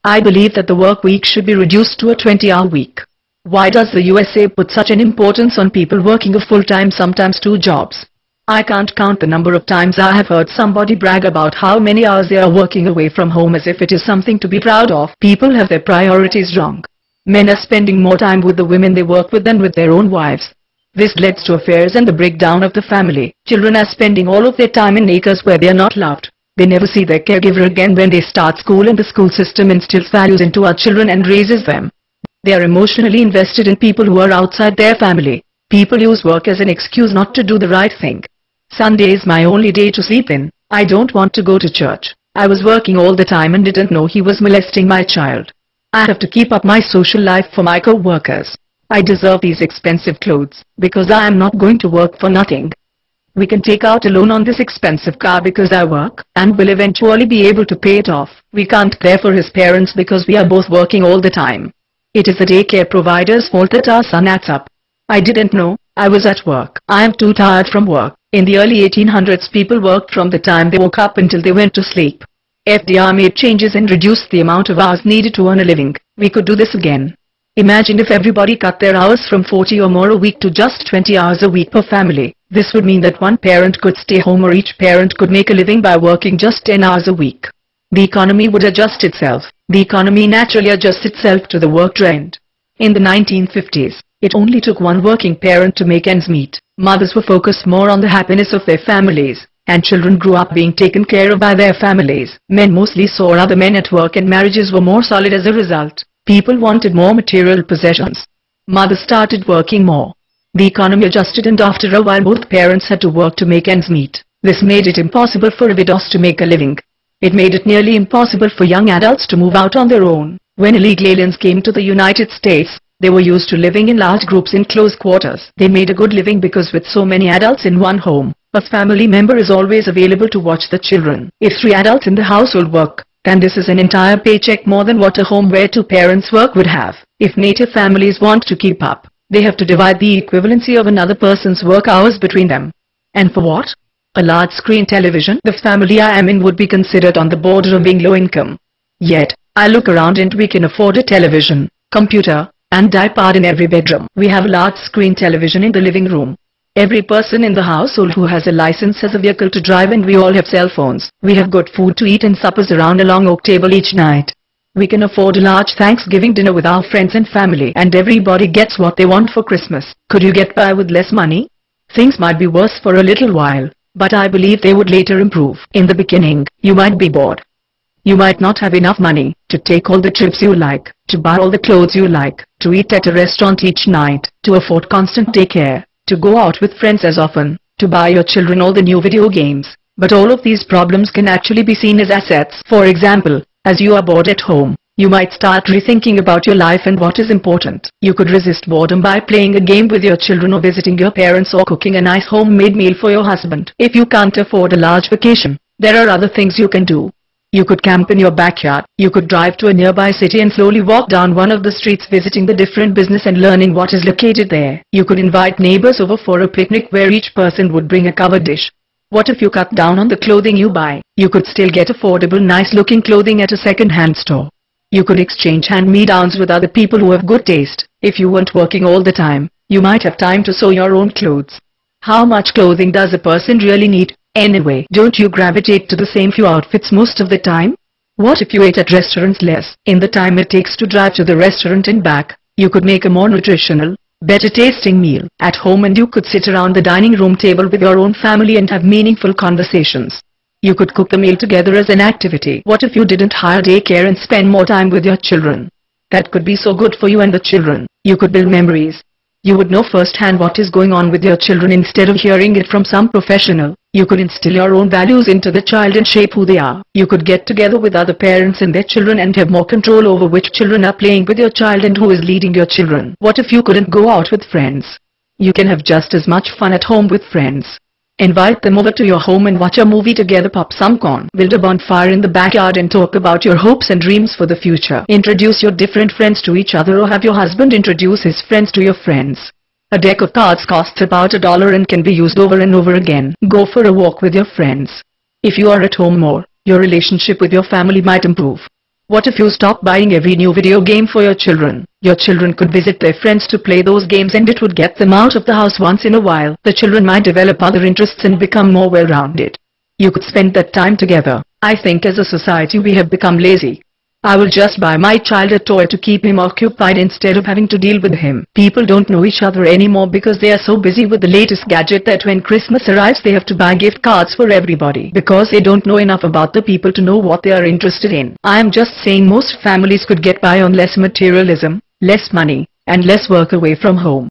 I believe that the work week should be reduced to a 20-hour week. Why does the USA put such an importance on people working a full-time, sometimes two jobs? I can't count the number of times I have heard somebody brag about how many hours they are working away from home as if it is something to be proud of. People have their priorities wrong. Men are spending more time with the women they work with than with their own wives. This leads to affairs and the breakdown of the family. Children are spending all of their time in acres where they are not loved. They never see their caregiver again when they start school, and the school system instills values into our children and raises them. They are emotionally invested in people who are outside their family. People use work as an excuse not to do the right thing. Sunday is my only day to sleep in. I don't want to go to church. I was working all the time and didn't know he was molesting my child. I have to keep up my social life for my co-workers. I deserve these expensive clothes because I am not going to work for nothing. We can take out a loan on this expensive car because I work and will eventually be able to pay it off. We can't care for his parents because we are both working all the time. It is the daycare provider's fault that our son acts up. I didn't know. I was at work. I am too tired from work. In the early 1800s, people worked from the time they woke up until they went to sleep. FDR made changes and reduced the amount of hours needed to earn a living. We could do this again. Imagine if everybody cut their hours from 40 or more a week to just 20 hours a week per family. This would mean that one parent could stay home or each parent could make a living by working just 10 hours a week. The economy would adjust itself. The economy naturally adjusts itself to the work trend. In the 1950s, it only took one working parent to make ends meet. Mothers were focused more on the happiness of their families, and children grew up being taken care of by their families. Men mostly saw other men at work and marriages were more solid as a result. People wanted more material possessions. Mothers started working more. The economy adjusted, and after a while both parents had to work to make ends meet. This made it impossible for widows to make a living. It made it nearly impossible for young adults to move out on their own. When illegal aliens came to the United States, they were used to living in large groups in close quarters. They made a good living because with so many adults in one home, a family member is always available to watch the children. If 3 adults in the household work, then this is an entire paycheck more than what a home where 2 parents work would have. If native families want to keep up, they have to divide the equivalency of another person's work hours between them. And for what? A large screen television. The family I am in would be considered on the border of being low income. Yet, I look around and we can afford a television, computer, and iPad in every bedroom. We have a large screen television in the living room. Every person in the household who has a license has a vehicle to drive, and we all have cell phones. We have good food to eat and suppers around a long oak table each night. We can afford a large Thanksgiving dinner with our friends and family, and everybody gets what they want for Christmas. Could you get by with less money? Things might be worse for a little while, but I believe they would later improve. In the beginning, you might be bored. You might not have enough money to take all the trips you like, to buy all the clothes you like, to eat at a restaurant each night, to afford constant daycare, to go out with friends as often, to buy your children all the new video games. But all of these problems can actually be seen as assets. For example, as you are bored at home, you might start rethinking about your life and what is important. You could resist boredom by playing a game with your children or visiting your parents or cooking a nice homemade meal for your husband. If you can't afford a large vacation, there are other things you can do. You could camp in your backyard. You could drive to a nearby city and slowly walk down one of the streets, visiting the different business and learning what is located there. You could invite neighbors over for a picnic where each person would bring a covered dish. What if you cut down on the clothing you buy? You could still get affordable, nice-looking clothing at a second-hand store. You could exchange hand-me-downs with other people who have good taste. If you weren't working all the time, you might have time to sew your own clothes. How much clothing does a person really need? Anyway, don't you gravitate to the same few outfits most of the time? What if you ate at restaurants less? In the time it takes to drive to the restaurant and back, you could make a more nutritional, better tasting meal at home, and you could sit around the dining room table with your own family and have meaningful conversations. You could cook the meal together as an activity. What if you didn't hire daycare and spend more time with your children? That could be so good for you and the children. You could build memories. You would know firsthand what is going on with your children instead of hearing it from some professional. You could instill your own values into the child and shape who they are. You could get together with other parents and their children and have more control over which children are playing with your child and who is leading your children. What if you couldn't go out with friends? You can have just as much fun at home with friends. Invite them over to your home and watch a movie together, pop some corn, build a bonfire in the backyard and talk about your hopes and dreams for the future. Introduce your different friends to each other, or have your husband introduce his friends to your friends. A deck of cards costs about $1 and can be used over and over again. Go for a walk with your friends. If you are at home more, your relationship with your family might improve. What if you stop buying every new video game for your children? Your children could visit their friends to play those games and it would get them out of the house once in a while. The children might develop other interests and become more well-rounded. You could spend that time together. I think as a society we have become lazy. I will just buy my child a toy to keep him occupied instead of having to deal with him. People don't know each other anymore because they are so busy with the latest gadget that when Christmas arrives they have to buy gift cards for everybody because they don't know enough about the people to know what they are interested in. I am just saying most families could get by on less materialism, less money, and less work away from home.